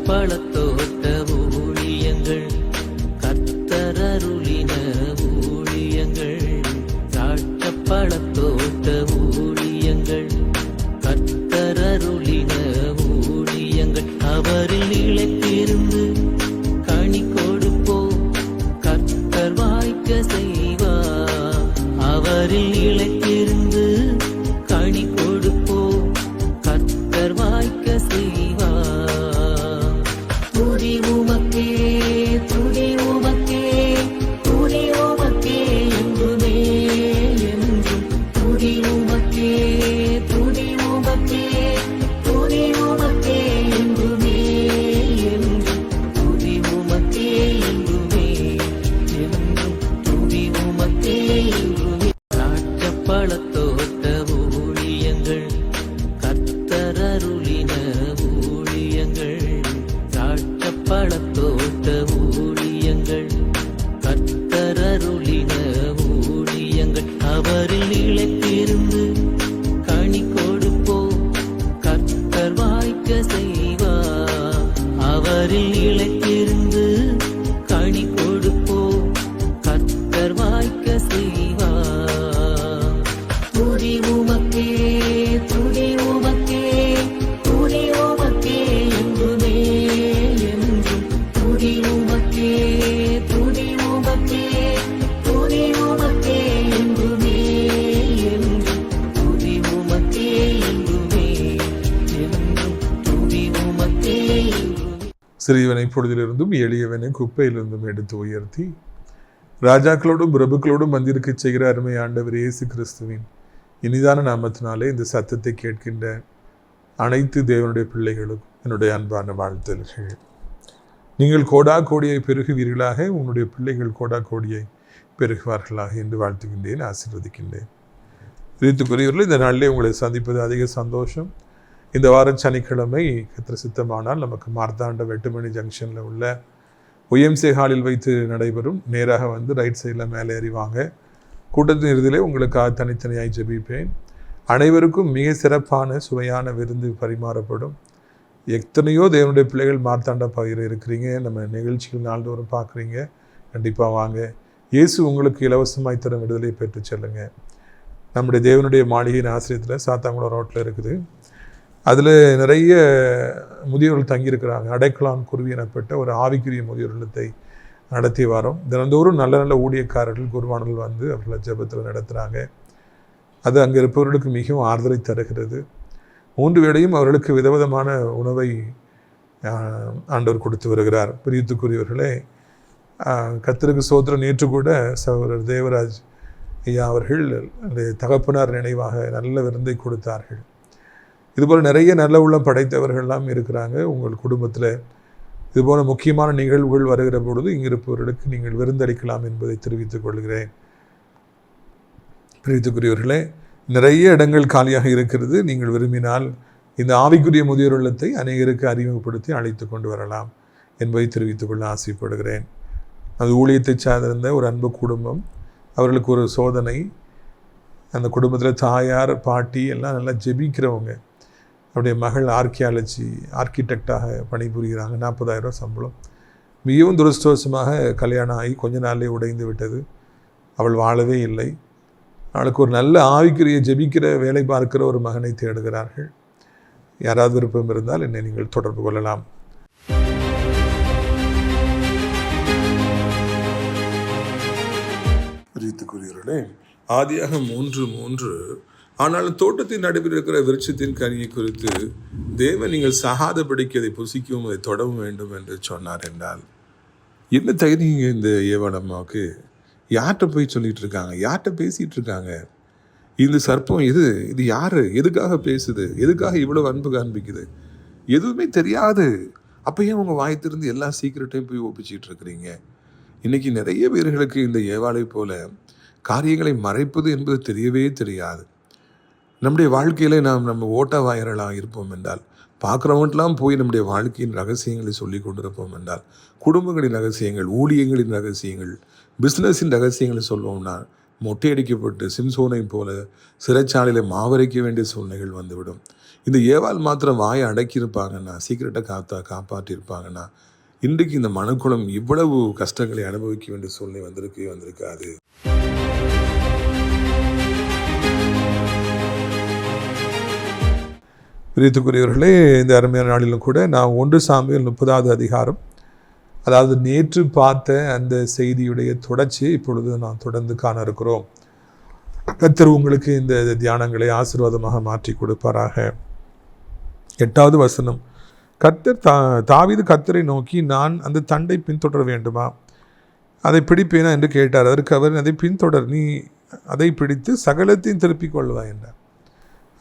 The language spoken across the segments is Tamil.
பழத்தோட்ட ஊழியங்கள் கர்த்தரருளின ஊழியங்கள் திராட்சை பழத்தோட்ட ஊழியங்கள் கர்த்தரருளின ஊழியங்கள் அவரில் நிலைத்திருந்து கனி கொடுப்போம் கர்த்தர் வாய்க்க செய்வார் அவரில் நிலைத்திருந்து கனி கொடுப்போம் கர்த்தர் வாய்க்க செய்வார் துதி உமக்கே துதி உமக்கே துதி உமக்கே என்றுமே என்றும் துதி உமக்கே துதி உமக்கே துதி உமக்கே என்றுமே என்றும் துதி உமக்கே என்றுமே என்றும் துதி உமக்கே என்றுமே திராட்சை பழத்தோட்ட ஊழியங்கள் கர்த்தரருளின ஊழியங்கள் திராட்சை பழத்தோட்ட ஊழியங்கள் கர்த்தரருளின ஊழியங்கள் அவரில் நிலைத்திருந்து கனி கொடுப்போம் கர்த்தர் வாய்க்க செய்வார் அவரில் நிலைத்திருந்து கனி கொடுப்போம் கர்த்தர் வாய்க்க செய்வார் துதி உமக்கே துதி உமக்கே துதி உமக்கே என்றுமே என்றும் துதி உமக்கே துதி உமக்கே துதி உமக்கே என்றுமே என்றும் துதி உமக்கே என்றுமே என்றும் துதி உமக்கே என்றுமே. சிறியவனை பொழுதிலிருந்தும் எளியவனை குப்பையிலிருந்தும் எடுத்து உயர்த்தி ராஜாக்களோடும் பிரபுக்களோடும் வந்திருக்க செய்கிற அருமை ஆண்டவர் இயேசு கிறிஸ்துவின் இனிதான நாமத்தினாலே இந்த சத்தத்தை கேட்கின்ற அனைத்து தேவனுடைய பிள்ளைகளுக்கும் என்னுடைய அன்பான வாழ்த்தல்கள். நீங்கள் கோடா கோடியை பெருகுவீர்களாக, உன்னுடைய பிள்ளைகள் கோடா கோடியை பெருகுவார்களாக என்று வாழ்த்துகின்றேன், ஆசீர்வதிக்கின்றேன். ரீத்துக்குரியவர்கள், இந்த நாளிலே உங்களை சந்திப்பது அதிக சந்தோஷம். இந்த வாரம் சனிக்கிழமை கர்த்தர் சித்தமானால் நமக்கு மார்த்தாண்ட வெட்டுமணி ஜங்ஷனில் உள்ள ஒய்எம்சி ஹாலில் வைத்து நடைபெறும். நேராக வந்து ரைட் சைடில் மேலே ஏறிவாங்க. கூட்டத்தின் இறுதியிலே உங்களுக்காக தனித்தனியாய் ஜெபிப்பேன். அனைவருக்கும் மிக சிறப்பான சுவையான விருந்து பரிமாறப்படும். எத்தனையோ தேவனுடைய பிள்ளைகள் மார்த்தாண்ட பகுதியில் இருக்கிறீங்க, நம்ம நிகழ்ச்சிகள் நாள்தோறும் பார்க்குறீங்க. கண்டிப்பாக வாங்க. இயேசு உங்களுக்கு இலவசமாய் தரும் விடுதலை பெற்று செல்லுங்க. நம்முடைய தேவனுடைய மாளிகையின் ஆசிரியத்தில் சாத்தாங்குளம் ரோட்டில் இருக்குது. அதில் நிறைய முதியோர்கள் தங்கியிருக்கிறாங்க. அடைக்கலான் குருவி எனப்பட்ட ஒரு ஆவிக்குரிய முதியோர் இல்லத்தை நடத்தி வரோம். தினந்தோறும் நல்ல நல்ல ஊழியக்காரர்கள் குருவானர்கள் வந்து அவர்களை ஜெபத்தில் நடத்துகிறாங்க. அது அங்கே இருப்பவர்களுக்கு மிகவும் ஆறுதலை தருகிறது. 3 வேளையும் அவர்களுக்கு விதவிதமான உணவை ஆண்டவர் கொடுத்து வருகிறார். பிரியத்துக்குரியவர்களே, கர்த்தருக்கு ஸ்தோத்திரம். நேற்று கூட சகோதரர் தேவராஜ் ஐயா அவர்கள் தகப்பனார் நினைவாக நல்ல விருந்தை கொடுத்தார்கள். இதுபோல் நிறைய நல்ல உள்ளம் படைத்தவர்கள்லாம் இருக்கிறாங்க உங்கள் குடும்பத்தில். இதுபோல முக்கியமான நிகழ்வுகள் வருகிற பொழுது இங்கிருப்பவர்களுக்கு நீங்கள் விருந்தளிக்கலாம் என்பதை தெரிவித்துக் கொள்கிறேன். பிரித்துக்குரியவர்களே, நிறைய இடங்கள் காலியாக இருக்கிறது. நீங்கள் விரும்பினால் இந்த ஆவிக்குரிய முதியோர் இல்லத்தை அநேகருக்கு அறிமுகப்படுத்தி அழைத்து கொண்டு வரலாம் என்பதை தெரிவித்துக் கொள்ள ஆசைப்படுகிறேன். அது ஊழியத்தை சார்ந்திருந்த ஒரு அன்பு குடும்பம். அவர்களுக்கு ஒரு சோதனை. அந்த குடும்பத்தில் தாயார் பாட்டி எல்லாம் நல்லா ஜெபிக்கிறவங்க. அவருடைய மகள் ஆர்கிடெக்டாக பணிபுரிகிறாங்க. 40,000 சம்பளம். மிகவும் துரதிர்ஷ்டவசமாக கல்யாணம் ஆகி கொஞ்ச நாளிலே உடைந்து விட்டது. அவள் வாழவே இல்லை. அவளுக்கு ஒரு நல்ல ஆவிக்குரிய ஜெபிக்கிற வேலை பார்க்கிற ஒரு மகனை தேடுகிறார்கள். யாராவது விருப்பம் இருந்தால் என்னை நீங்கள் தொடர்பு கொள்ளலாம். பிரியத்துக்குரியவர்களே, ஆதியாகமம் 3:3 ஆனாலும் தோட்டத்தின் நடுவில் இருக்கிற விருட்சத்தின் கனியை குறித்து தேவன் நீங்கள் சாகாதபடிக்கு அதை புசிக்கவும் அதை தொடவும் வேண்டும் என்று சொன்னார் என்றால் என்ன தகுதிங்க இந்த ஏவாளம்மாவுக்கு? யார்கிட்ட போய் சொல்லிட்டு இருக்காங்க? யார்கிட்ட பேசிகிட்டு இருக்காங்க? இந்த சர்ப்பம் இது யார்? எதுக்காக பேசுது? எதுக்காக இவ்வளோ அன்பு காண்பிக்குது? எதுவுமே தெரியாது. அப்போ ஏன் உங்கள் வாய்த்திருந்து எல்லா சீக்கிரட்டையும் போய் ஒப்பிச்சிட்டு இருக்கிறீங்க? இன்றைக்கி நிறைய பேர்களுக்கு இந்த ஏவாளை போல காரியங்களை மறைப்பது என்பது தெரியவே தெரியாது. நம்முடைய வாழ்க்கையில் நம்ம ஓட்ட வாயர்களாக இருப்போம் என்றால், பார்க்குறவங்களாம் போய் நம்முடைய வாழ்க்கையின் ரகசியங்களை சொல்லி கொண்டிருப்போம் என்றால், குடும்பங்களின் ரகசியங்கள், ஊழியங்களின் ரகசியங்கள், பிஸ்னஸின் ரகசியங்களை சொல்வோம்னா மொட்டையடிக்கப்பட்டு சிம்சோனை போல சிறைச்சாலையில் மாவரைக்க வேண்டிய சூழ்நிலைகள் வந்துவிடும். இந்த ஏவாள் மாத்திரம் வாயை அடக்கியிருப்பாங்கன்னா, சீக்கிரட்டை காப்பாற்றியிருப்பாங்கன்னா, இன்றைக்கு இந்த மனுக்குலம் இவ்வளவு கஷ்டங்களை அனுபவிக்க வேண்டிய சூழ்நிலை வந்திருக்காது. பிரியத்துக்குரியவர்களே, இந்த அருமையான நாளிலும் கூட நான் 1 சாமுவேல் 30வது அதிகாரம், அதாவது நேற்று பார்த்த அந்த செய்தியுடைய தொடர்ச்சியை இப்பொழுது நாம் தொடர்ந்து காண இருக்கிறோம். கர்த்தர் உங்களுக்கு இந்த தியானங்களை ஆசீர்வாதமாக மாற்றி கொடுப்பாராக. 8வது வசனம். கர்த்தர் தாவீது கர்த்தரை நோக்கி, நான் அந்த தண்டை பின்தொடர வேண்டுமா, அதை பிடிப்பேனா என்று கேட்டார். அதற்கு அவர், அதை பின்தொடர், நீ அதை பிடித்து சகலத்தையும் திருப்பிக் கொள்வாய் என்றார்.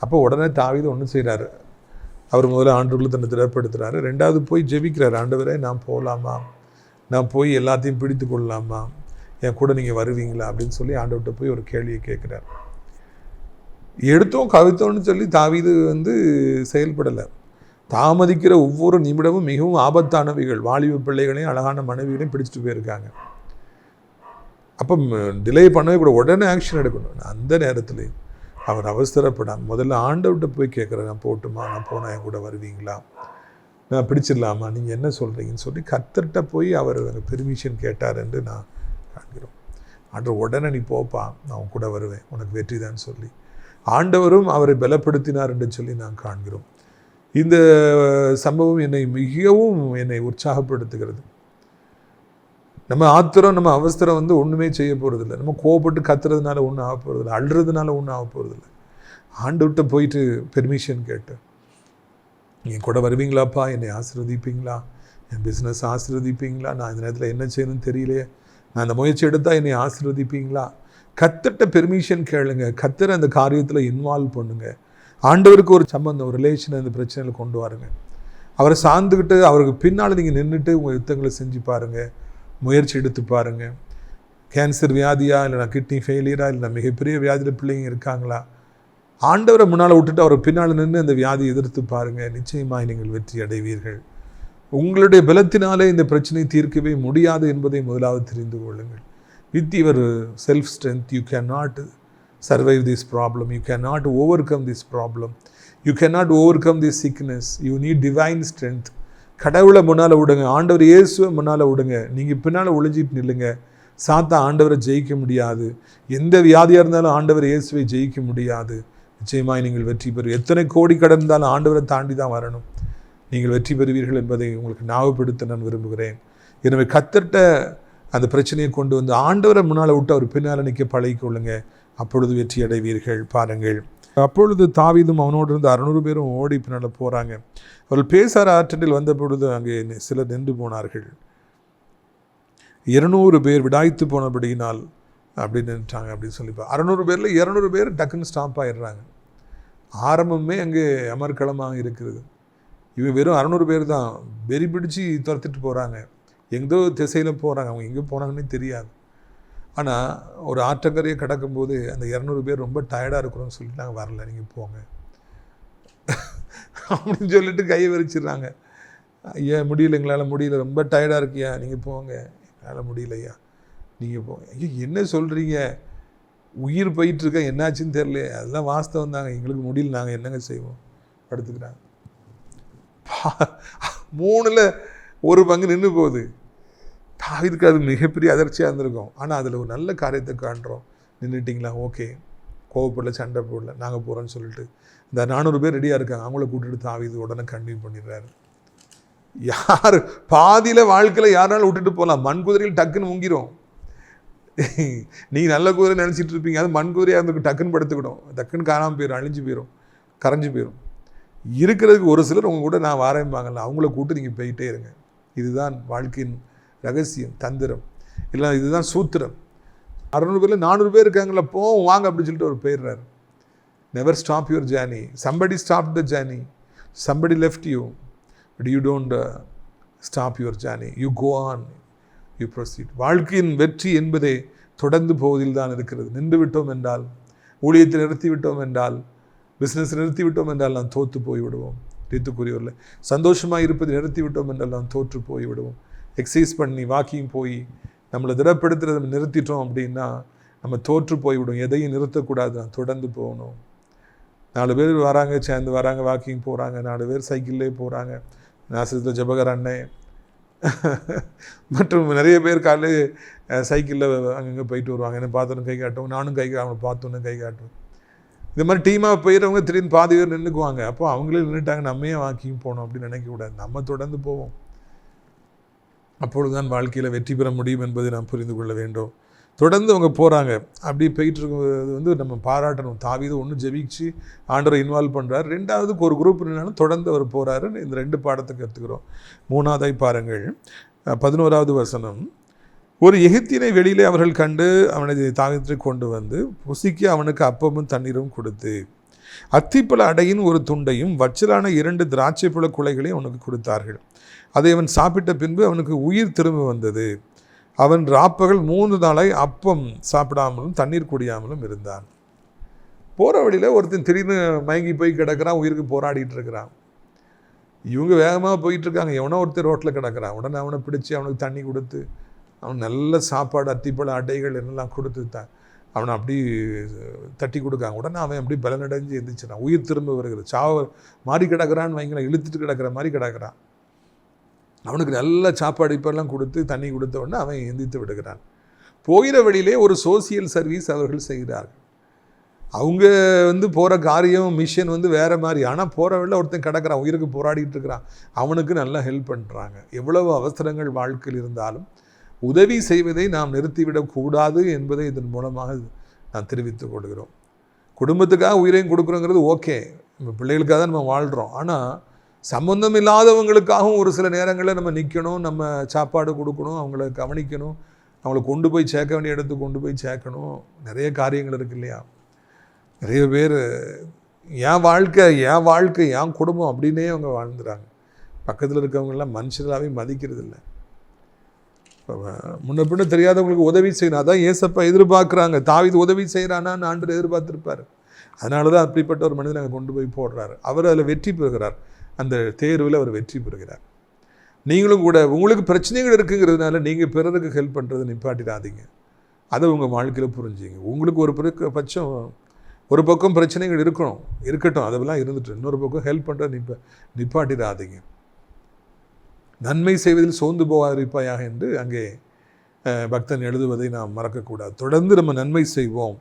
அப்போ உடனே தாவீது ஒன்று செய்கிறாரு. அவர் முதல்ல ஆண்டவர்களை தன்னை திடப்படுத்துகிறாரு. 2வது போய் ஜெபிக்கிறார். ஆண்டவரே, நான் போகலாமா, நான் போய் எல்லாத்தையும் பிடித்து கொள்ளலாமா, என் கூட நீங்கள் வருவீங்களா அப்படின்னு சொல்லி ஆண்டவர்கிட்ட போய் ஒரு கேள்வியை கேட்குறார். எடுத்தோம் கவித்தோன்னு சொல்லி தாவீது செயல்படலை. தாமதிக்கிற ஒவ்வொரு நிமிடமும் மிகவும் ஆபத்தானவைகள். வாலிப பிள்ளைகளையும் அழகான மனைவிகளையும் பிடிச்சிட்டு போயிருக்காங்க. அப்போ டிலே பண்ணவே கூட, உடனே ஆக்ஷன் எடுக்கணும். அந்த நேரத்தில் அவர் அவசரப்படாமல் முதல்ல ஆண்டவர்கிட்ட போய் கேட்குறேன், நான் போட்டுமா, நான் போனால் என் கூட வருவீங்களா, நான் பிடிச்சிடலாமா, நீங்கள் என்ன சொல்கிறீங்கன்னு சொல்லி கர்த்தர்கிட்ட போய் அவர் பெர்மிஷன் கேட்டார் என்று நான் காண்கிறோம். ஆண்டவர் உடனே நீ போப்பா, நான் உன் கூட வருவேன், உனக்கு வெற்றி தான் சொல்லி ஆண்டவரும் அவரை பலப்படுத்தினார் என்று சொல்லி நான் காண்கிறோம். இந்த சம்பவம் என்னை உற்சாகப்படுத்துகிறது. நம்ம ஆத்திரம், நம்ம அவசரம் ஒன்றுமே செய்ய போகிறதில்ல. நம்ம கோவப்பட்டு கத்துறதுனால ஒன்றும் ஆக போகிறதில்ல, அழுறதுனால ஒன்றும் ஆக போகிறதில்ல. ஆண்டவர்கிட்ட போயிட்டு பெர்மிஷன் கேட்டு, என் கூட வருவீங்களாப்பா, என்னை ஆசீர்வதிப்பீங்களா, என் பிஸ்னஸ் ஆசீர்வதிப்பீங்களா, நான் இந்த நேரத்தில் என்ன செய்யணும்னு தெரியலையே, நான் அந்த முயற்சி எடுத்தால் என்னை ஆசீர்வதிப்பீங்களா. கர்த்தர்கிட்ட பெர்மிஷன் கேளுங்க. கர்த்தரை அந்த காரியத்தில் இன்வால்வ் பண்ணுங்க. ஆண்டவருக்கு ஒரு சம்பந்தம், ஒரு ரிலேஷனை இந்த பிரச்சனையில் கொண்டு வாருங்க. அவரை சார்ந்துக்கிட்டு அவருக்கு பின்னால் நீங்கள் நின்றுட்டு உங்கள் யுத்தங்களை செஞ்சு பாருங்கள், முயற்சி எடுத்து பாருங்கள். கேன்சர் வியாதியா, இல்லைனா கிட்னி ஃபெயிலியரா, இல்லை மிகப்பெரிய வியாதியில் பிள்ளைங்க இருக்காங்களா, ஆண்டவரை முன்னால் விட்டுட்டு அவர் பின்னால் நின்று அந்த வியாதியை எதிர்த்து பாருங்கள். நிச்சயமாக நீங்கள் வெற்றி அடைவீர்கள். உங்களுடைய பலத்தினாலே இந்த பிரச்சனையை தீர்க்கவே முடியாது என்பதை முதலாவது தெரிந்து கொள்ளுங்கள். With your self strength you can not survive this problem, you cannot overcome this problem, you cannot overcome this sickness, you need divine strength. கடவுளை முன்னால் விடுங்க, ஆண்டவர் இயேசுவை முன்னால் விடுங்க. நீங்கள் பின்னால் ஒளிஞ்சிட்டு நில்லுங்க. சாத்தா ஆண்டவரை ஜெயிக்க முடியாது. எந்த வியாதியாக இருந்தாலும் ஆண்டவர் இயேசுவை ஜெயிக்க முடியாது. நிச்சயமாக நீங்கள் வெற்றி பெறுவீர்கள். எத்தனை கோடி கடந்தாலும் ஆண்டவரை தாண்டி தான் வரணும். நீங்கள் வெற்றி பெறுவீர்கள் என்பதை உங்களுக்கு ஞாபகப்படுத்த நான் விரும்புகிறேன். எனவே கர்த்தர்ட்ட அந்த பிரச்சனையை கொண்டு வந்து ஆண்டவரை முன்னால் விட்டு அவர் பின்னால் நிற்க பழகிக்கொள்ளுங்க. அப்பொழுது வெற்றி அடைவீர்கள். பாருங்கள், அப்பொழுது தாவீதும் அவனோடு இருந்து 600 பேரும் ஓடி பின்னால் போகிறாங்க. அவர்கள் பேசார ஆற்றலில் வந்த பொழுது அங்கே சிலர் நின்று போனார்கள். 200 பேர் விடாய்த்து போனபடியினால் அப்படி நின்றுட்டாங்க அப்படின்னு சொல்லி. 600 பேரில் 200 பேர் டக்குன்னு ஸ்டாப் ஆகிடுறாங்க. ஆரம்பமே அங்கே அமர்க்களமாக இருக்கிறது. இவன் வெறும் 600 பேர் தான் வெறி பிடிச்சி துரத்திட்டு போகிறாங்க. எங்கேதோ திசையில் போகிறாங்க, அவங்க எங்கே போனாங்கன்னே தெரியாது. ஆனால் ஒரு ஆற்றங்கரையை கடக்கும்போது அந்த 200 பேர் ரொம்ப டயர்டாக இருக்கிறோன்னு சொல்லிட்டு நாங்கள் வரல, நீங்கள் போங்க அப்படின்னு சொல்லிட்டு கையை விரிச்சிடுறாங்க. ஐயா முடியல, எங்களால் முடியல, ரொம்ப டயர்டாக இருக்கியா, நீங்கள் போங்க, என்னால் முடியலையா, நீங்கள் போங்க. ஐயோ என்ன சொல்கிறீங்க, உயிர் போயிட்டுருக்க, என்னாச்சுன்னு தெரியல, அதெல்லாம் வாஸ்தவம் தாங்க, எங்களுக்கு முடியல, நாங்கள் என்னங்க செய்வோம், படுத்துக்கிறாங்க. 3ல் 1 பங்கு நின்று போகுது. தாவீதுக்கு அது மிகப்பெரிய அதிர்ச்சியாக இருந்திருக்கும். ஆனால் அதில் ஒரு நல்ல காரியத்தை காண்றோம். நின்றுட்டிங்களா, ஓகே, கோவப்படல, சண்டை போடல, நாங்கள் போகிறோன்னு சொல்லிட்டு இந்த 400 பேர் ரெடியாக இருக்காங்க. அவங்கள கூட்டிட்டு தாவீது உடனே கன்டினியூ பண்ணிடுறாரு. யார் பாதியில் வாழ்க்கையில் யாராலும் விட்டுட்டு போகலாம். மண் குதிரையில் டக்குன்னு முங்கிரும். நீங்கள் நல்ல குதிரை நினச்சிட்டு இருப்பீங்க, அது மண் குதிரையாக இருந்துக்கும், டக்குன்னு படுத்துக்கிடும், டக்குன்னு காணாமல் போயிடும், அழிஞ்சு போயிடும், கரைஞ்சி போயிடும். இருக்கிறதுக்கு ஒரு சிலர் உங்கள் கூட நான் வாரேன்பாங்கல்ல, அவங்கள கூப்பிட்டு நீங்கள் போயிட்டே இருங்க. இதுதான் வாழ்க்கையின் ரகசியம், தந்திரம், இல்லை இதுதான் சூத்திரம். 600 பேரில் 400 பேர் இருக்காங்களா, போவோம் வாங்க அப்படின்னு சொல்லிட்டு அவர் போயிடுறாரு. Never stop your journey. Somebody stop the journey, somebody left you, but you don't stop your journey, you go on, you proceed. வாழ்க்கையின் வெற்றி என்பதே தொடர்ந்து போவதில் தான் இருக்கிறது. நின்று விட்டோம் என்றால், ஊழியத்தை நிறுத்தி விட்டோம் என்றால், பிஸ்னஸ் நிறுத்தி விட்டோம் என்றால் நாம் தோற்று போய்விடுவோம். தீர்த்துக்குரியவரில் சந்தோஷமாக இருப்பதை நிறுத்தி விட்டோம் என்றால் நாம் தோற்று போய்விடுவோம். எக்ஸசைஸ் பண்ணி வாக்கிங் போய் நம்மளை திடப்படுத்துறதை நிறுத்திட்டோம் அப்படின்னா நம்ம தோற்று போய்விடும். எதையும் நிறுத்தக்கூடாது, நான் தொடர்ந்து போகணும். 4 பேர் வராங்க, சேர்ந்து வராங்க, வாக்கிங் போகிறாங்க, 4 பேர் சைக்கிள்லேயே போகிறாங்க. நாசிரியத்தில் ஜபகர் அண்ணன் மற்றும் நிறைய பேர் காலையில் சைக்கிளில் அங்கங்கே போயிட்டு வருவாங்க. என்னை பார்த்தோன்னு கை காட்டுவோம், நானும் அவனை பார்த்தோன்னு கை காட்டுவேன். இந்த மாதிரி டீமாக போயிடுறவங்க திடீர்னு பாதி பேர் நின்றுக்குவாங்க. அப்போ அவங்களே நின்றுட்டாங்க, நம்ம ஏன் வாக்கிங் போகணும் அப்படின்னு நினைக்கக்கூடாது. நம்ம தொடர்ந்து போவோம். அப்பொழுதுதான் வாழ்க்கையில் வெற்றி பெற முடியும் என்பதை நாம் புரிந்து கொள்ள வேண்டும். தொடர்ந்து அவங்க போகிறாங்க. அப்படி போயிட்டு இருக்கிறது நம்ம பாராட்டணும். தாவீது ஒன்று ஜெபிச்சு ஆண்டவரை இன்வால்வ் பண்ணுறாரு, 2வது ஒரு குரூப் இருந்தாலும் தொடர்ந்து அவர் போகிறாரு. இந்த 2 பாடத்துக்கு எடுத்துக்கிறோம். 3ஆவதை பாருங்கள், 11வது வசனம். ஒரு எகிப்தியனை வெளியிலே அவர்கள் கண்டு அவனை தாவீதை கொண்டு வந்து புசிக்க அவனுக்கு அப்பமும் தண்ணீரும் கொடுத்து அத்திப்பழ அடையின் ஒரு துண்டையும் வச்சலான 2 திராட்சைப்பழ குலைகளையும் அவனுக்கு கொடுத்தார்கள். அதை அவன் சாப்பிட்ட பின்பு அவனுக்கு உயிர் திரும்ப வந்தது. அவன் ராப்பகல் 3 நாளாய் அப்பம் சாப்பிடாமலும் தண்ணீர் குடியாமலும் இருந்தான். போகிற வழியில் ஒருத்தன் திடீர்னு மயங்கி போய் கிடக்கிறான், உயிருக்கு போராடிட்டு இருக்கிறான். இவங்க வேகமாக போயிட்டுருக்காங்க. எவனோ ஒருத்தர் ரோட்டில் கிடக்கிறான். உடனே அவனை பிடிச்சி அவனுக்கு தண்ணி கொடுத்து அவன் நல்ல சாப்பாடு அத்திப்பழ அட்டைகள் என்னெல்லாம் கொடுத்து அவனை அப்படி தட்டி கொடுக்காங்க. உடனே அவன் அப்படி பலனடைஞ்சு எந்திரிச்சிடான். உயிர் திரும்ப வருகிறது. மாறி கிடக்கிறான்னு வைங்களேன், இழுத்துட்டு கிடக்கிற மாதிரி கிடக்கிறான். அவனுக்கு நல்ல சாப்பாடு இப்பெல்லாம் கொடுத்து தண்ணி கொடுத்த உடனே அவன் எந்திரித்து விடுகிறான். போகிற வழியிலே ஒரு சோசியல் சர்வீஸ் அவர்கள் செய்கிறார்கள். அவங்க போகிற காரியம் மிஷன் வேறு மாதிரி. ஆனால் போகிற வழியில் ஒருத்தன் கிடக்கிறான், உயிருக்கு போராடிட்டு இருக்கிறான். அவனுக்கு நல்லா ஹெல்ப் பண்ணுறாங்க. எவ்வளவு அவசரங்கள் வாழ்க்கையில் இருந்தாலும் உதவி செய்வதை நாம் நிறுத்திவிடக்கூடாது என்பதை இதன் மூலமாக நான் தெரிவித்துக் கொள்கிறோம். குடும்பத்துக்காக உயிரையும் கொடுக்குறோங்கிறது ஓகே, நம்ம பிள்ளைகளுக்காக தான் நம்ம வாழ்கிறோம். ஆனால் சம்பந்தம் இல்லாதவங்களுக்காகவும் ஒரு சில நேரங்களில் நம்ம நிற்கணும், நம்ம சாப்பாடு கொடுக்கணும், அவங்கள கவனிக்கணும், அவங்கள கொண்டு போய் சேர்க்க வேண்டிய இடத்துக்கு கொண்டு போய் சேர்க்கணும். நிறைய காரியங்கள் இருக்கு இல்லையா? நிறைய பேர் என் வாழ்க்கை என் குடும்பம் அப்படின்னே அவங்க வாழ்ந்துறாங்க. பக்கத்தில் இருக்கவங்கெல்லாம் மனுஷர்களாகவே மதிக்கிறது இல்லை. முன்ன பின்ன தெரியாதவங்களுக்கு உதவி செய்யணும். அதான் ஏசப்பா எதிர்பார்க்குறாங்க. தாவீது உதவி செய்கிறானான்னு ஆண்டவர் எதிர்பார்த்துருப்பார். அதனால தான் அப்படிப்பட்ட ஒரு மனிதனை அங்கே கொண்டு போய் போடுறாரு. அவர் அதில் வெற்றி பெறுகிறார். அந்த தேர்வில் அவர் வெற்றி பெறுகிறார். நீங்களும் கூட உங்களுக்கு பிரச்சனைகள் இருக்குங்கிறதுனால நீங்கள் பிறருக்கு ஹெல்ப் பண்ணுறது நிப்பாட்டிடாதீங்க. அதை உங்கள் வாழ்க்கையில் புரிஞ்சுங்க. உங்களுக்கு ஒரு பக்கம் பிரச்சனைகள் இருக்கட்டும், அதெல்லாம் இருந்துட்டு இன்னொரு பக்கம் ஹெல்ப் பண்ணுறது நிப்பாட்டிடாதீங்க. நன்மை செய்வதில் சோர்ந்து போகாதிருப்பாயாக என்று அங்கே பக்தன் எழுதுவதை நாம் மறக்கக்கூடாது. தொடர்ந்து நம்ம நன்மை செய்வோம்.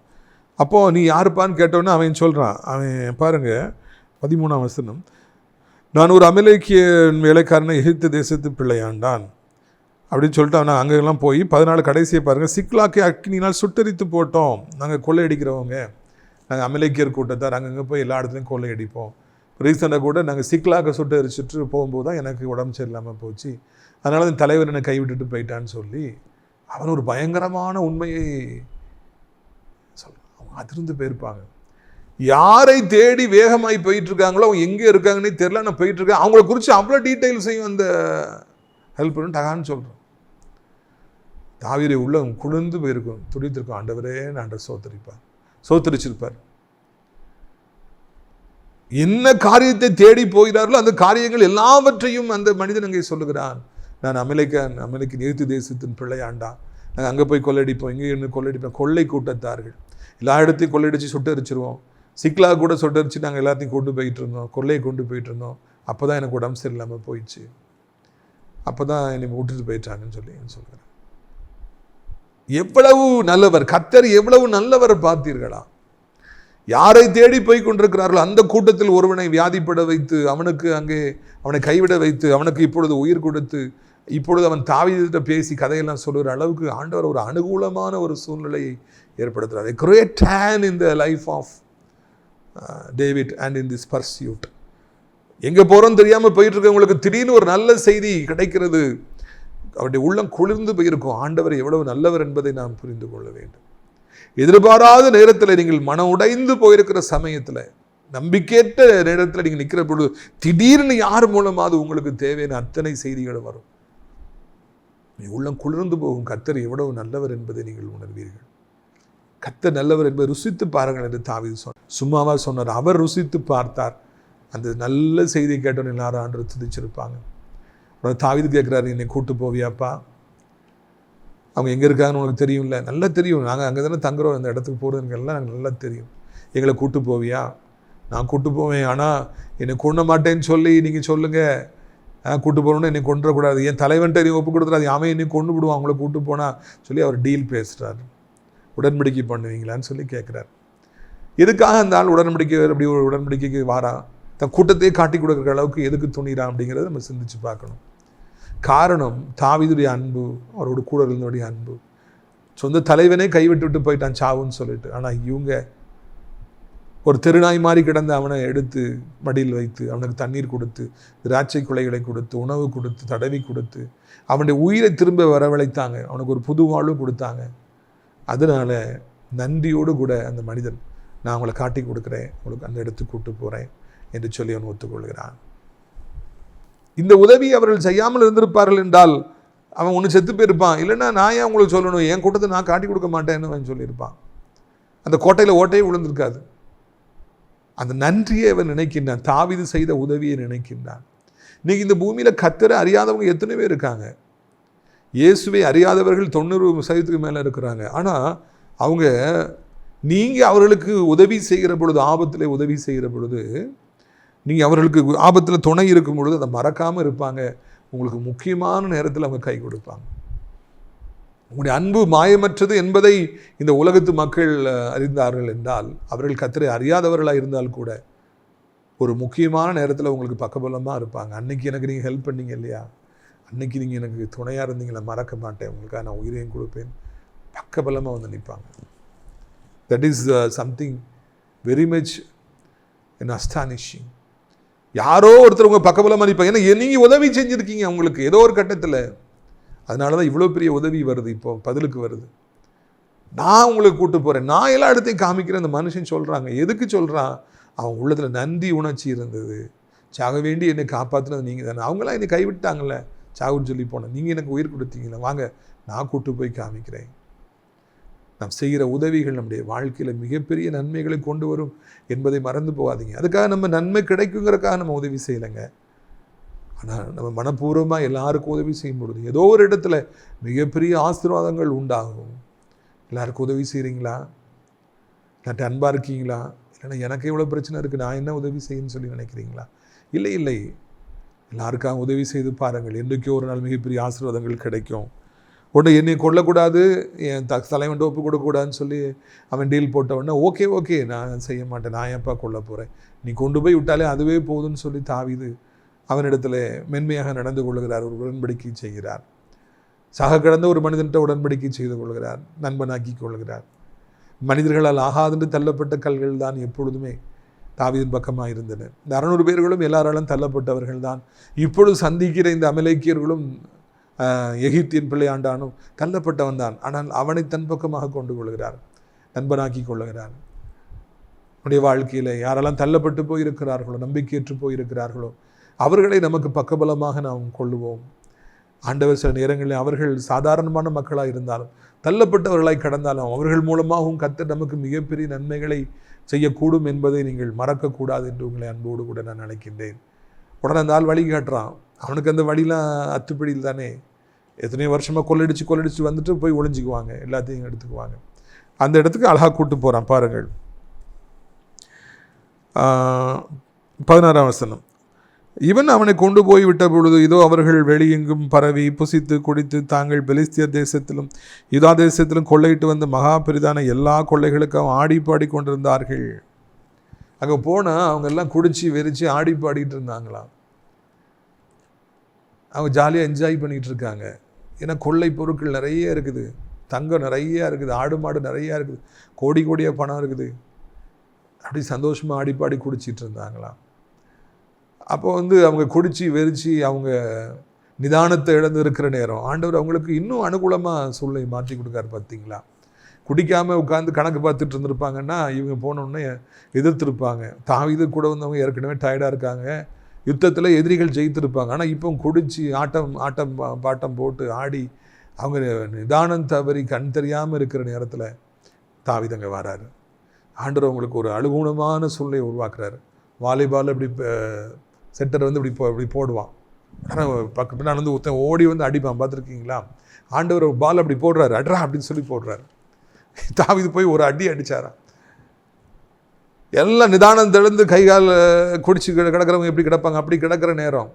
அப்போது நீ யாருப்பான்னு கேட்டோன்னே அவன் சொல்கிறான். அவன் பாருங்கள் 13ஆம் வசனம். நான் ஒரு அமலேக்கிய வேலைக்காரனை எகிப்து தேசத்து பிள்ளையாண்டான் அப்படின்னு சொல்லிட்டு அவனை அங்கெல்லாம் போய் 14 கடைசியை பாருங்கள். சிக்லாக்கை அக்னினால் சுட்டரித்து போட்டோம். நாங்கள் கொள்ளையடிக்கிறவங்க, நாங்கள் அமலேக்கியர் கூட்டத்தார், அங்கங்கே போய் எல்லா இடத்துலையும் கொள்ளையடிப்போம். ரீசெண்டாக கூட நாங்கள் சிக்லாக்க சுட்டு எரிச்சிட்டு போகும்போது தான் எனக்கு உடம்பு சரியில்லாமல் போச்சு, அதனால அந்த தலைவர் என்னை கைவிட்டுட்டு போயிட்டான்னு சொல்லி அவன் ஒரு பயங்கரமான உண்மையை சொல்கிறான். அவங்க அதிர்ந்து போயிருப்பாங்க. யாரை தேடி வேகமாகி போயிட்டுருக்காங்களோ அவங்க எங்கே இருக்காங்கன்னே தெரியல, நான் போயிட்டுருக்கேன், அவங்கள குறித்து அவ்வளோ டீட்டெயில்ஸையும் அந்த ஹெல்ப் பண்ணு டகான்னு சொல்கிறேன். தாவீதை உள்ள குளிர்ந்து போயிருக்கும், துடித்திருக்கும். ஆண்டவரே நான் சோத்தரிச்சிருப்பார். என்ன காரியத்தை தேடி போகிறார்களோ அந்த காரியங்கள் எல்லாவற்றையும் அந்த மனிதன் அங்கே சொல்லுகிறான். நான் அமெரிக்க எகிப்து தேசத்தின் பிள்ளையாண்டா, நாங்கள் அங்கே போய் கொள்ளையடிப்போம், இங்கே இருந்து கொள்ளையடிப்போம். கொள்ளை கூட்டத்தார்கள் எல்லா இடத்தையும் கொள்ளையடிச்சு சுட்டரிச்சிருவோம். சிக்லா கூட சுட்டரிச்சு நாங்கள் எல்லாத்தையும் கொண்டு போயிட்டு இருந்தோம், கொள்ளையை கொண்டு போயிட்டு இருந்தோம். அப்போ தான் எனக்கு உடம்பு சரியில்லாமல் போயிடுச்சு, அப்போ தான் என்னை விட்டுட்டு போயிட்டாங்கன்னு சொல்லி சொல்கிறேன். எவ்வளவு நல்லவர் கர்த்தர், எவ்வளவு நல்லவர் பார்த்தீர்களா? யாரை தேடி போய் கொண்டிருக்கிறார்களோ அந்த கூட்டத்தில் ஒருவனை வியாதிப்பட வைத்து அவனை கைவிட வைத்து அவனுக்கு இப்பொழுது உயிர் கொடுத்து இப்பொழுது அவன் தாவீதிட்ட பேசி கதையெல்லாம் சொல்லுகிற அளவுக்கு ஆண்டவர் ஒரு அனுகூலமான ஒரு சூழ்நிலையை ஏற்படுத்துகிறார். A great hand in the life of David and in this pursuit. எங்கே போகிறோன்னு தெரியாமல் போயிட்டு இருக்கவங்களுக்கு திடீர்னு ஒரு நல்ல செய்தி கிடைக்கிறது. அவருடைய உள்ளம் குளிர்ந்து போயிருக்கும். ஆண்டவர் எவ்வளவு நல்லவர் என்பதை நாம் புரிந்து கொள்ள வேண்டும். எதிர்பாராத நேரத்தில் நீங்கள் மனம் உடைந்து போயிருக்கிற சமயத்தில், நம்பிக்கையற்ற நேரத்தில் நீங்கள் நிற்கிற பொழுது திடீர்னு யார் மூலமாவது உங்களுக்கு தேவையான அத்தனை செய்திகள் வரும். உள்ளம் குளிர்ந்து போகும். கர்த்தர் எவ்வளவு நல்லவர் என்பதை நீங்கள் உணர்வீர்கள். கர்த்தர் நல்லவர் என்பதை ருசித்து பாருங்கள் என்று தாவீது சொன்னார். சும்மாவா சொன்னார்? அவர் ருசித்து பார்த்தார். அந்த நல்ல செய்தியை கேட்டோன்னு எல்லாரும் ஆண்டவர் துதிச்சிருப்பாங்க. தாவீது கேட்குறாரு, என்னை கூட்டு போவியாப்பா? அவங்க எங்கே இருக்காங்கன்னு உனக்கு தெரியும்ல? நல்லா தெரியும், நாங்கள் அங்கே தானே தங்குறோம், அந்த இடத்துக்கு போகிறதுங்கெல்லாம் நாங்கள் நல்லா தெரியும். எங்களை கூட்டு போவியா? நான் கூட்டு போவேன், ஆனால் என்னை கொண்ட மாட்டேன்னு சொல்லி நீங்கள் சொல்லுங்கள், கூட்டு போகணுன்னு என்னை கொண்டுடக்கூடாது, என் தலைவன்ட்ட நீ ஒப்பு கொடுத்துறாது, அவன் என்னை கொண்டு விடுவான் அவங்கள கூட்டு போனால் சொல்லி அவர் டீல் பேசுகிறார். உடன்படிக்கை பண்ணுவீங்களான்னு சொல்லி கேட்குறாரு. எதுக்காக அந்த ஆள் அப்படி ஒரு உடன்படிக்கைக்கு வாரான், தன் கூட்டத்தையே காட்டி கொடுக்குற அளவுக்கு எதுக்கு துணிறான் அப்படிங்கிறத நம்ம சிந்திச்சு பார்க்கணும். காரணம் தாவீதுடைய அன்பு, அவரோட கூட இருந்தோடைய அன்பு. சொந்த தலைவனே கைவிட்டு போயிட்டான் சாவுன்னு சொல்லிட்டு. ஆனால் இவங்க ஒரு தெருநாய் மாதிரி கிடந்து அவனை எடுத்து மடியில் வைத்து அவனுக்கு தண்ணீர் கொடுத்து, திராட்சை குலைகளை கொடுத்து, உணவு கொடுத்து, தடவி கொடுத்து, அவனுடைய உயிரை திரும்ப வரவழைத்தாங்க, அவனுக்கு ஒரு புது வாழ்வு கொடுத்தாங்க. அதனால நன்றியோடு கூட அந்த மனிதன், நான் உங்களை காட்டி கொடுக்குறேன், உங்களுக்கு அந்த இடத்துக்கு கூட்டு போகிறேன் என்று சொல்லி அவன் ஒத்துக்கொள்கிறான். இந்த உதவி அவர்கள் செய்யாமல் இருந்திருப்பார்கள் என்றால் அவன் ஒன்று செத்து போயிருப்பான். இல்லைன்னா நான் ஏன் உங்களுக்கு சொல்லணும், என் கூட்டத்தை நான் காட்டி கொடுக்க மாட்டேன்னு அவன் சொல்லியிருப்பான். அந்த கோட்டையில் ஓட்டையே விழுந்திருக்காது. அந்த நன்றியை அவன் நினைக்கின்றான், தாவீது செய்த உதவியை நினைக்கின்றான். இன்னைக்கு இந்த பூமியில் கர்த்தரை அறியாதவங்க எத்தனை பேர் இருக்காங்க. இயேசுவை அறியாதவர்கள் 90% மேலே இருக்கிறாங்க. ஆனால் அவங்க, நீங்கள் அவர்களுக்கு உதவி செய்கிற பொழுது, ஆபத்தில் உதவி செய்கிற பொழுது, நீங்கள் அவர்களுக்கு ஆபத்தில் துணை இருக்கும் பொழுது அதை மறக்காமல் இருப்பாங்க. உங்களுக்கு முக்கியமான நேரத்தில் அவங்க கை கொடுப்பாங்க. உங்களுடைய அன்பு மாயமற்றது என்பதை இந்த உலகத்து மக்கள் அறிந்தார்கள் என்றால், அவர்கள் கர்த்தரை அறியாதவர்களாக இருந்தால் கூட ஒரு முக்கியமான நேரத்தில் உங்களுக்கு பக்கபலமாக இருப்பாங்க. அன்னைக்கு எனக்கு நீங்கள் ஹெல்ப் பண்ணீங்க இல்லையா, அன்னைக்கு நீங்கள் எனக்கு துணையாக இருந்தீங்களா, மறக்க மாட்டேன், உங்களுக்காக நான் உயிரையும் கொடுப்பேன், பக்கபலமாக வந்து நிற்பாங்க. That is something very much astonishing. யாரோ ஒருத்தர் உங்கள் பக்கபலமாக நிற்பாங்க. ஏன்னா நீங்கள் உதவி செஞ்சுருக்கீங்க அவங்களுக்கு ஏதோ ஒரு கட்டத்தில். அதனால தான் இவ்வளோ பெரிய உதவி வருது, இப்போ பதிலுக்கு வருது. நான் உங்களுக்கு கூட்டு போகிறேன், நான் எல்லா இடத்தையும் காமிக்கிறேன். அந்த மனுஷன் சொல்கிறாங்க. எதுக்கு சொல்கிறான்? அவன் உள்ளத்தில் நன்றி உணர்ச்சி இருந்தது. சாக வேண்டி என்னை காப்பாற்றினது நீங்கள் தானே, அவங்களாம் என்னை கைவிட்டாங்கல்ல, சாகுன்னு சொல்லி போனேன், நீங்கள் எனக்கு உயிர் கொடுத்தீங்களே, வாங்க நான் கூட்டு போய் காமிக்கிறேன். நாம் செய்கிற உதவிகள் நம்முடைய வாழ்க்கையில் மிகப்பெரிய நன்மைகளை கொண்டு வரும் என்பதை மறந்து போகாதீங்க. அதுக்காக நம்ம நன்மை கிடைக்குங்கிறக்காக நம்ம உதவி செய்யலைங்க. ஆனால் நம்ம மனப்பூர்வமாக எல்லாருக்கும் உதவி செய்யும் பொழுது ஏதோ ஒரு இடத்துல மிகப்பெரிய ஆசீர்வாதங்கள் உண்டாகும். எல்லாருக்கும் உதவி செய்கிறீங்களா? இல்லாட்டி அன்பாக இருக்கீங்களா? இல்லைன்னா எனக்கு எவ்வளோ பிரச்சனை இருக்குது, நான் என்ன உதவி செய்யணும்னு சொல்லி நினைக்கிறீங்களா? இல்லை இல்லை, எல்லாருக்காக உதவி செய்து பாருங்கள். என்றைக்கோ ஒரு நாள் மிகப்பெரிய ஆசீர்வாதங்கள் கிடைக்கும். உடனே என்னை கொல்லக்கூடாது, என் தலைவன் ஒப்பு கொடுக்கக்கூடாதுன்னு சொல்லி அவன் டீல் போட்டவொடனே ஓகே நான் செய்ய மாட்டேன், நான் ஏன்ப்பா கொல்ல போகிறேன், நீ கொண்டு போய் விட்டாலே அதுவே போதும்னு சொல்லி தாவீது அவனிடத்தில் மென்மையாக நடந்து கொள்கிறார். ஒரு உடன்படிக்கை செய்கிறார். சக கடந்த ஒரு மனிதன்கிட்ட உடன்படிக்கை செய்து கொள்கிறார், நண்பனாக்கி கொள்கிறார். மனிதர்களால் ஆகாதென்று தள்ளப்பட்ட கல்கள் தான் எப்பொழுதுமே தாவீதின் பக்கமாக இருந்தன. இந்த 600 பேர்களும் எல்லாராலும் தள்ளப்பட்டவர்கள் தான். இப்பொழுது சந்திக்கிற இந்த அமலேக்கியர்களும் எகிப்தியன் பிள்ளையாண்டானும் தள்ளப்பட்டவன் தான். ஆனால் அவனை தன் பக்கமாக கொண்டு கொள்கிறார், நண்பனாக்கி கொள்ளுகிறார். நம்முடைய வாழ்க்கையில் யாரெல்லாம் தள்ளப்பட்டு போயிருக்கிறார்களோ, நம்பிக்கையற்று போயிருக்கிறார்களோ, அவர்களை நமக்கு பக்கபலமாக நாம் கொள்ளுவோம். ஆண்டவர் சில நேரங்களில் அவர்கள் சாதாரணமான மக்களாக இருந்தாலும், தள்ளப்பட்டவர்களாய் கடந்தாலும், அவர்கள் மூலமாகவும் கர்த்தர் நமக்கு மிகப்பெரிய நன்மைகளை செய்யக்கூடும் என்பதை நீங்கள் மறக்கக்கூடாது என்று உங்களை அன்போடு கூட நான் நினைக்கின்றேன். உடனே அந்த ஆள் வழி காட்டுறான். அவனுக்கு அந்த வழிலாம் அத்துப்படியில் தானே. எத்தனையோ வருஷமாக கொள்ளடிச்சு வந்துட்டு போய் ஒளிஞ்சிக்குவாங்க, எல்லாத்தையும் எடுத்துக்குவாங்க. அந்த இடத்துக்கு அழகாக கூட்டு போகிறான் பாருங்கள். 16ஆம் வசனம். இவன் அவனை கொண்டு போய் விட்ட பொழுது இதோ அவர்கள் வெளியெங்கும் பரவி புசித்து குடித்து தாங்கள் பெலிஸ்தியர் தேசத்திலும் யூதா தேசத்திலும் கொள்ளையிட்டு வந்த மகா பெரிதான எல்லா கொள்ளைகளுக்கும் ஆடி பாடி கொண்டிருந்தார்கள். அங்கே போனால் அவங்க எல்லாம் குடிச்சு வெறிச்சு ஆடி பாடிட்டு இருந்தாங்களாம். அவங்க ஜாலியாக என்ஜாய் பண்ணிகிட்டு இருக்காங்க. ஏன்னா கொள்ளை பொருட்கள் நிறைய இருக்குது, தங்கம் நிறையா இருக்குது, ஆடு மாடு நிறையா இருக்குது, கோடி கோடியாக பணம் இருக்குது. அப்படி சந்தோஷமாக ஆடிப்பாடி குடிச்சிட்டு இருந்தாங்களாம். அப்போ அவங்க குடிச்சு வெறிச்சு அவங்க நிதானத்தை இழந்து இருக்கிற நேரம் ஆண்டவர் அவங்களுக்கு இன்னும் அனுகூலமாக சூழ்நிலை மாற்றி கொடுக்காரு. பார்த்தீங்களா? குடிக்காமல் உட்காந்து கணக்கு பார்த்துட்டு இருந்திருப்பாங்கன்னா இவங்க போனோடனே எதிர்த்துருப்பாங்க. தாவீது கூட வந்தவங்க ஏற்கனவே டயர்டாக இருக்காங்க, யுத்தத்தில் எதிரிகள் ஜெயித்திருப்பாங்க. ஆனால் இப்போ குடிச்சு ஆட்டம் பாட்டம் போட்டு ஆடி அவங்க நிதானம் தவறி கண் தெரியாமல் இருக்கிற நேரத்தில் தாவீது அங்கே வராரு. ஆண்டவர் அவங்களுக்கு ஒரு அனுகூலமான சூழ்நிலையை உருவாக்குறாரு. வாலிபால் இப்படி செட்டர் இப்படி போடுவான், பக்கத்தில் நடந்து ஒருத்தன் ஓடி வந்து அடிப்பான், பார்த்துருக்கீங்களா? ஆண்டவர் பால் அப்படி போடுறாரு, அட்ரா அப்படின்னு சொல்லி போடுறாரு. தாவீது போய் ஒரு அடி அடித்தாரா. எல்லாம் நிதானம் தெளிந்து கைகால் குடிச்சு கிடக்கிறவங்க எப்படி கிடப்பாங்க, அப்படி கிடக்கிற நேரம்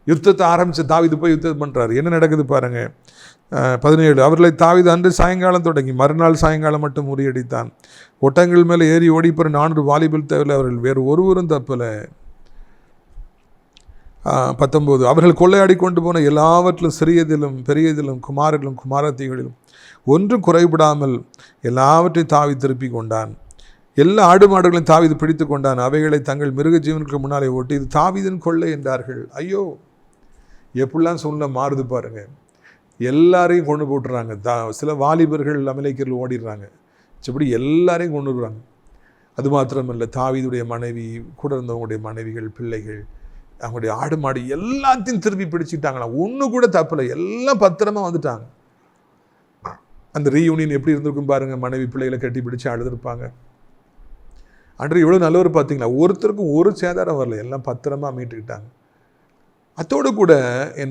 யுத்தத்தை ஆரம்பித்து தாவீது போய் யுத்தம் பண்ணுறாரு. என்ன நடக்குது பாருங்க. 17 அவர்களை தாவீது அன்று சாயங்காலம் தொடங்கி மறுநாள் சாயங்காலம் மட்டும் முறியடித்தான். ஒட்டங்கள் மேலே ஏறி ஓடிப்போற 4 வாலிபல் தவிர அவர்கள் வேறு ஒருவரும் தப்பலை. 19 அவர்கள் கொள்ளையாடி கொண்டு போன எல்லாவற்றிலும் சிறியதிலும் பெரியதிலும் குமாரர்களும் குமாரத்திகளிலும் ஒன்றும் குறைபடாமல் எல்லாவற்றையும் தாவீது திருப்பி கொண்டான். எல்லா ஆடு மாடுகளையும் தாவீது பிடித்து கொண்டான். அவைகளை தங்கள் மிருக ஜீவனுக்கு முன்னாலே ஓட்டி இது தாவீதின் கொள்ளை என்றார்கள். ஐயோ, எப்படிலாம் சூழ்நிலை மாறுது பாருங்க. எல்லாரையும் கொண்டு போட்டுறாங்க. சில வாலிபர்கள் அமலேக்கியர்கள் ஓடிடுறாங்க. இப்படி எல்லாரையும் கொண்டு வருவாங்க. அது மாத்திரமல்ல, தாவீதுடைய மனைவி, கூட இருந்தவங்களுடைய மனைவிகள், பிள்ளைகள், அவங்களுடைய ஆடு மாடு எல்லாத்தையும் திருப்பி பிடிச்சிட்டாங்களாம். ஒன்று கூட தப்பில்லை, எல்லாம் பத்திரமா வந்துட்டாங்க. அந்த ரீயூனியன் எப்படி இருந்திருக்கும் பாருங்க. மனைவி பிள்ளைகளை கட்டி பிடிச்சு அழுதுருப்பாங்க. அன்று இவ்வளோ நல்லவர் பார்த்தீங்களா, ஒருத்தருக்கும் ஒரு சேதாரம் வரல, எல்லாம் பத்திரமா மீட்டுக்கிட்டாங்க. அத்தோடு கூட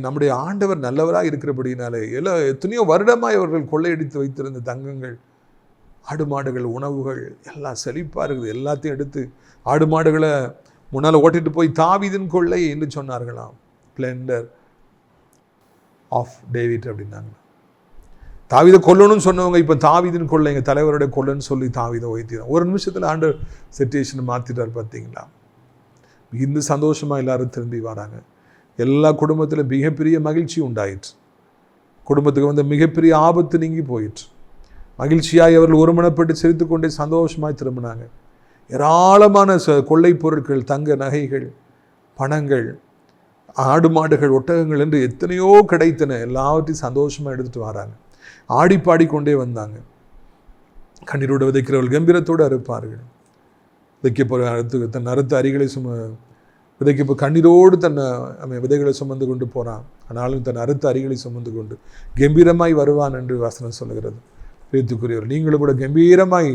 நம்முடைய ஆண்டவர் நல்லவராக இருக்கிறபடினாலே எத்தனையோ வருடமாய் அவர்கள் கொள்ளையடித்து வைத்திருந்த தங்கங்கள், ஆடு மாடுகள், உணவுகள் எல்லாம் செழிப்பாக இருக்குது. எல்லாத்தையும் எடுத்து ஆடு மாடுகளை முன்னால் ஓட்டிட்டு போய் தாவீதின் கொள்ளை என்று சொன்னார்களாம். ஸ்ப்ளெண்டர் ஆஃப் டேவிட் அப்படின்னாங்க. தாவீதை கொல்லணும்னு சொன்னவங்க இப்போ தாவீதின் கொள்ளை, எங்கள் தலைவருடைய கொள்ளைன்னு சொல்லி தாவீதை வைத்திருந்தாங்க. ஒரு நிமிஷத்தில் ஆண்டவர் சிச்சுவேஷனை மாற்றிட்டார் பார்த்தீங்களா. இந்த சந்தோஷமாக எல்லாரும் திரும்பி வராங்க. எல்லா குடும்பத்தில் மிகப்பெரிய மகிழ்ச்சி உண்டாயிற்று. குடும்பத்துக்கு வந்த மிகப்பெரிய ஆபத்து நீங்கி போயிற்று. மகிழ்ச்சியாய் அவர்கள் ஒருமனப்பட்டு சிரித்து கொண்டே சந்தோஷமாய் திரும்பினாங்க. ஏராளமான கொள்ளை பொருட்கள், தங்க நகைகள், பணங்கள், ஆடு மாடுகள், ஒட்டகங்கள் என்று எத்தனையோ கிடைத்தன. எல்லாவற்றையும் சந்தோஷமாக எடுத்துகிட்டு வராங்க. ஆடி பாடிக்கொண்டே வந்தாங்க. கண்ணீரோடு விதைக்கிறவர்கள் கம்பீரத்தோடு அறுப்பார்கள். விதைக்க தன் அறுத்த அரிகளை விதைக்க கண்ணீரோடு விதைகளை சுமந்து கொண்டு போகிறான். ஆனாலும் தன் அறுத்த அரிகளை சுமந்து கொண்டு கம்பீரமாய் வருவான் என்று வசனம் சொல்லுகிறது. பிரியத்துக்குரியவர், நீங்களும் கூட கம்பீரமாய்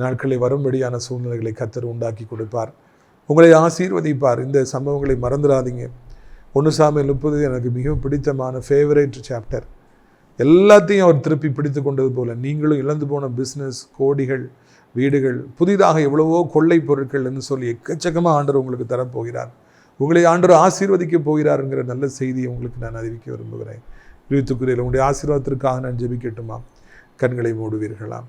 நாட்களை வரும்படியான சூழ்நிலைகளை கர்த்தர் உண்டாக்கி கொடுப்பார். உங்களை ஆசீர்வதிப்பார். இந்த சம்பவங்களை மறந்துடாதீங்க. 1 சாமுவேல் 30 எனக்கு மிகவும் பிடித்தமான ஃபேவரேட் சாப்டர். எல்லாத்தையும் அவர் திருப்பி பிடித்து கொண்டது போல நீங்களும் இழந்து போன பிஸ்னஸ், கோடிகள், வீடுகள், புதிதாக எவ்வளவோ கொள்ளை பொருட்கள் என்று சொல்லி எக்கச்சக்கமாக ஆண்டவர் உங்களுக்கு தரப்போகிறார். உங்களை ஆண்டவர் ஆசீர்வதிக்க போகிறாருங்கிற நல்ல செய்தியை உங்களுக்கு நான் அறிவிக்க விரும்புகிறேன். பிரியத்துக்குரியவர்களே, உங்களுடைய ஆசீர்வாதத்திற்காக நான் ஜெபிக்கட்டுமா? கண்களை மூடுவீர்களாம்.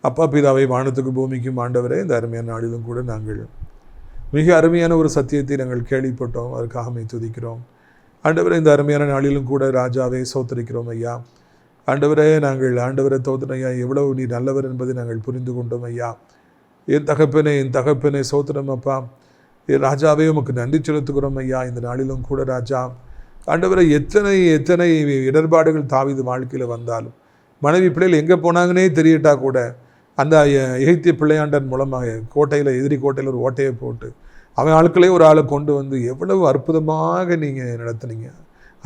அப்பா பிதாவை, வானத்துக்கு பூமிக்கும் ஆண்டவரே, இந்த அருமையான நாளிலும் கூட நாங்கள் மிக அருமையான ஒரு சத்தியத்தை நாங்கள் கேள்விப்பட்டோம். அதுக்காக துதிக்கிறோம் ஆண்டவரே. இந்த அருமையான நாளிலும் கூட ராஜாவை சோத்தரிக்கிறோம் ஐயா. ஆண்டவரே, நாங்கள் ஆண்டவரை தோத்திரம் ஐயா, எவ்வளவு நீ நல்லவர் என்பதை நாங்கள் புரிந்து கொண்டோம் ஐயா. என் தகப்பனே சோத்திரம் அப்பா. ராஜாவே, உமக்கு நன்றி செலுத்துகிறோம் ஐயா. இந்த நாளிலும் கூட ராஜா ஆண்டவரை எத்தனை இடர்பாடுகள் தாவீது வாழ்க்கையில் வந்தாலும், மனைவி பிள்ளைகள் எங்கே போனாங்கன்னே தெரியட்டா கூட அந்த எகிப்திய பிள்ளையாண்டன் மூலமாக எதிரி கோட்டையில் ஒரு ஓட்டையை போட்டு அவன் ஆட்களே ஒரு ஆளை கொண்டு வந்து எவ்வளவு அற்புதமாக நீங்கள் நடத்துனீங்க.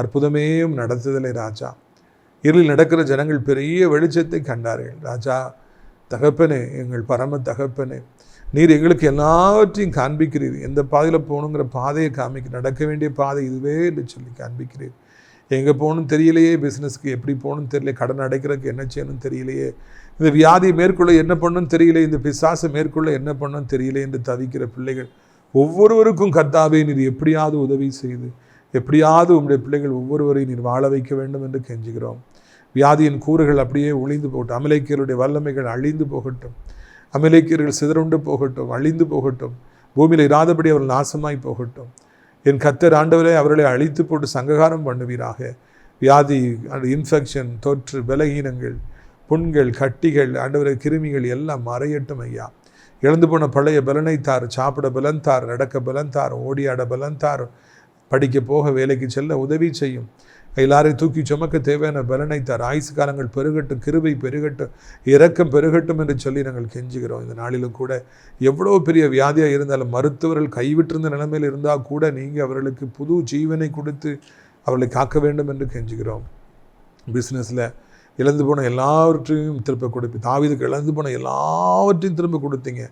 அற்புதமே நடத்துதலை ராஜா. இருளில் நடக்கிற ஜனங்கள் பெரிய வெளிச்சத்தை கண்டார்கள். ராஜா தகப்பனே, எங்கள் பரம தகப்பனே, நீர் எங்களுக்கு எல்லாவற்றையும் காண்பிக்கிறீர். எந்த பாதையில் போகணுங்கிற பாதையை நடக்க வேண்டிய பாதை இதுவே என்று சொல்லி காண்பிக்கிறீர். எங்கே போகணும்னு தெரியலையே, பிஸ்னஸ்க்கு எப்படி போகணும்னு தெரியல, கடன் அடைக்கிறதுக்கு என்ன செய்யணும்னு தெரியலையே, இந்த வியாதியை மேற்கொள்ள என்ன பண்ணணும்னு தெரியல, இந்த பிசாசை மேற்கொள்ள என்ன பண்ணணும்னு தெரியல என்று தவிக்கிற பிள்ளைகள் ஒவ்வொருவருக்கும் கர்த்தாவே நீர் எப்படியாவது உதவி செய்து எப்படியாவது உங்களுடைய பிள்ளைகள் ஒவ்வொருவரையும் நீர் வாழ வைக்க வேண்டும் என்று கெஞ்சுகிறோம். வியாதியின் கூறுகள் அப்படியே ஒளிந்து போகட்டும். அமலேக்கியருடைய வல்லமைகள் அழிந்து போகட்டும். அமலேக்கியர்கள் சிதறுண்டு போகட்டும், அழிந்து போகட்டும். பூமியில் இராதபடி அவர்கள் நாசமாய் போகட்டும். என் கர்த்தர் ஆண்டவரே, அவர்களை அழித்து போட்டு சங்ககாரம் பண்ணுவீராக. வியாதி, இன்ஃபெக்ஷன், தொற்று, பலகீனங்கள், புண்கள், கட்டிகள், ஆண்டவரை கிருமிகள் எல்லாம் மறையட்டும் ஐயா. இழந்து போன பழைய பலனை தார். சாப்பிட பலன் தார், நடக்க பலன் தார், ஓடியாட பலன் தார், படிக்க போக வேலைக்கு செல்ல உதவி செய்யும். எல்லாரையும் தூக்கி சுமக்க தேவையான பலனை தார். ஆயுசு காலங்கள் பெருகட்டும், கிருபை பெருகட்டும், இரக்கம் பெருகட்டும் என்று சொல்லி நாங்கள் கெஞ்சுகிறோம். இந்த நாளிலும் கூட எவ்வளோ பெரிய வியாதியாக இருந்தாலும், மருத்துவர்கள் கைவிட்டிருந்த நிலைமையில் இருந்தால் கூட நீங்கள் அவர்களுக்கு புது ஜீவனை கொடுத்து அவர்களை காக்க வேண்டும் என்று கெஞ்சுகிறோம். பிஸ்னஸில் இழந்து போன எல்லாவற்றையும் திரும்ப கொடுப்பீங்க. தாவீதுக்கு இழந்து போன எல்லாவற்றையும் திரும்ப கொடுத்தீங்க.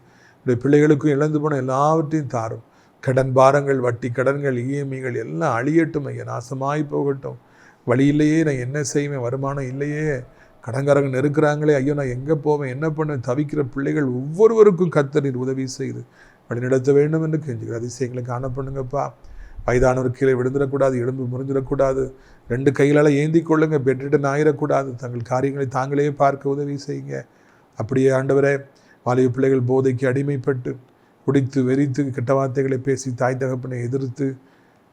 உடைய பிள்ளைகளுக்கும் இழந்து போன எல்லாவற்றையும் தாரும். கடன் பாரங்கள், வட்டி கடன்கள், இஎம்ஐகள் எல்லாம் அழியட்டும் ஐயா, நாசமாய் போகட்டும். வழி இல்லையே, நான் என்ன செய்வேன், வருமானம் இல்லையே, கடன்காரங்க நெருக்கிறாங்களே, ஐயோ நான் எங்கே போவேன், என்ன பண்ண தவிக்கிற பிள்ளைகள் ஒவ்வொருவருக்கும் கர்த்தர் நீர் உதவி செய்து வழிநடத்த வேண்டும் என்று கெஞ்சுகிறேன். அதிசயங்களை காண பண்ணுங்கப்பா. வயதானவர் கீழே விழுந்துடக்கூடாது, எலும்பு முறிஞ்சிடக்கூடாது, 2 கைகளால் ஏந்தி கொள்ளுங்க, பெட்ரிட்டன் ஆயிடக்கூடாது. தங்கள் காரியங்களை தாங்களே பார்க்க உதவி செய்யுங்க. அப்படியே ஆண்டவரே, வாலிப பிள்ளைகள் போதைக்கு அடிமைப்பட்டு குடித்து வெறித்து கெட்ட வார்த்தைகளை பேசி தாய் தகப்பனை எதிர்த்து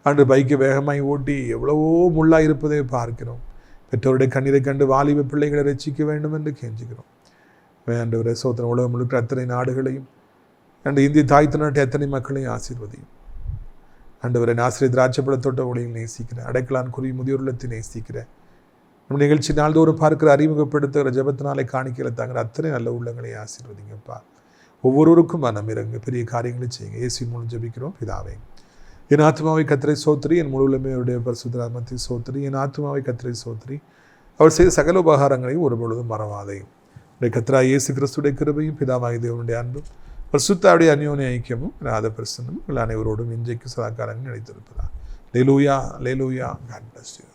அன்று பைக்கை வேகமாய் ஓட்டி எவ்வளவோ முள்ளாக இருப்பதை பார்க்கிறோம். பெற்றோருடைய கண்ணீரை கண்டு வாலிப பிள்ளைகளை ரட்சிக்க வேண்டும் என்று கெஞ்சுகிறோம். ஆண்டவரே சோதனை உலகம் முழுக்க அத்தனை நாடுகளையும் அன்று இந்திய தாய் திருநாட்டை அத்தனை மக்களையும் ஆசீர்வதியும். ஆண்டவரை ஆசிரியர் திராட்சைப்பழ தோட்ட ஊழியில் நேசிக்கிறேன். அடைக்கலான் குருவி முதியோர்லத்தை நேசிக்கிறேன். நம்ம நிகழ்ச்சி நாள்தோறும் பார்க்கிற அறிமுகப்படுத்துகிற ஜபத்தினாலே காணிக்கையில் தாங்கிற அத்தனை நல்ல உள்ளங்களை ஆசீர்வதிங்கப்பா. ஒவ்வொருவருக்கும் மனம் இறங்க பெரிய காரியங்களை செய்யுங்க. இயேசுவின் மூலம் ஜெபிக்கிறோம் பிதாவே. என் ஆத்மாவை கர்த்தரை சோத்திரி, என் முழு உள்ளமையுடைய பரிசுத்த நாமத்தை சோத்திரி. என் ஆத்மாவை கர்த்தரை சோத்திரி, அவர் செய்த சகல உபகாரங்களையும் ஒரு பொழுதும் மறவாதே. கர்த்தராகிய இயேசு கிறிஸ்துடைய கிருபையும் பிதாவாகிய தேவனுடைய அன்பும் பரிசுத்தாவுடைய அந்யோன்ய ஐக்கியமும் ராத பிரசன்னமும் அனைவரோடும் இன்றைக்கு சதாகாலங்கள் நிலைத்திருப்பதா. அல்லேலூயா, அல்லேலூயா. God bless you.